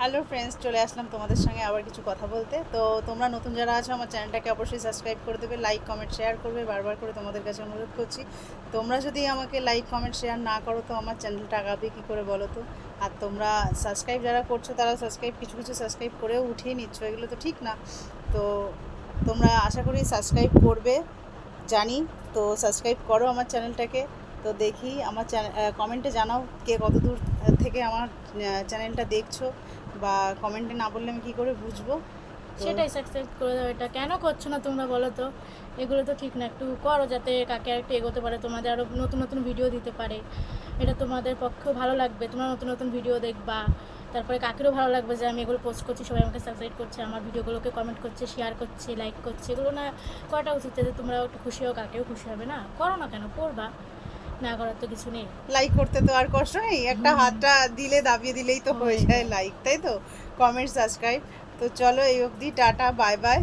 Hello friends, চলে আসলাম তোমাদের সঙ্গে আবার কিছু কথা বলতে। তো তোমরা নতুন যারা আছো আমার চ্যানেলটাকে অবশ্যই সাবস্ক্রাইব করে দেবে, লাইক কমেন্ট শেয়ার করবে। বারবার করে তোমাদের কাছে অনুরোধ করছি, তোমরা যদি আমাকে লাইক কমেন্ট শেয়ার না করো তো আমার চ্যানেলটা আগাবে কী করে বলো তো। আর তোমরা সাবস্ক্রাইব যারা করছো তারা সাবস্ক্রাইব কিছু কিছু সাবস্ক্রাইব করেও উঠিয়ে নিচ্ছ, এগুলো তো ঠিক না। তো তোমরা আশা করি সাবস্ক্রাইব করবে, জানি। তো সাবস্ক্রাইব করো আমার চ্যানেলটাকে। তো দেখি আমার কমেন্টে জানাও কে কত দূর থেকে আমার চ্যানেলটা দেখছো, বা কমেন্টে না বললে আমি কী করে বুঝবো। তো সেটাই সাকসেস করে দাও। এটা কেন করছো না তোমরা বলো তো? এগুলো তো ঠিক না, একটু করো যাতে কাকে একটু এগোতে পারে, তোমাদের আরও নতুন নতুন ভিডিও দিতে পারে। এটা তোমাদের পক্ষেও ভালো লাগবে, তোমরা নতুন নতুন ভিডিও দেখবা। তারপরে কাকেরও ভালো লাগবে যে আমি এগুলো পোস্ট করছি, সবাই আমাকে সাবস্ক্রাইব করছে, আমার ভিডিওগুলোকে কমেন্ট করছে, শেয়ার করছে, লাইক করছে। এগুলো না করাটা উচিত, যাতে তোমরা একটু খুশি হও, কাকেও খুশি হবে। না করো না কেন, করবা। না করার তো কিছু নেই। লাইক করতে তো আর কষ্ট নেই, একটা হাতটা দিলে দাবিয়ে দিলেই তো হয়ে যায় লাইক, তাই তো। Comment subscribe. তো চলো এই অবধি, টাটা বাই বাই।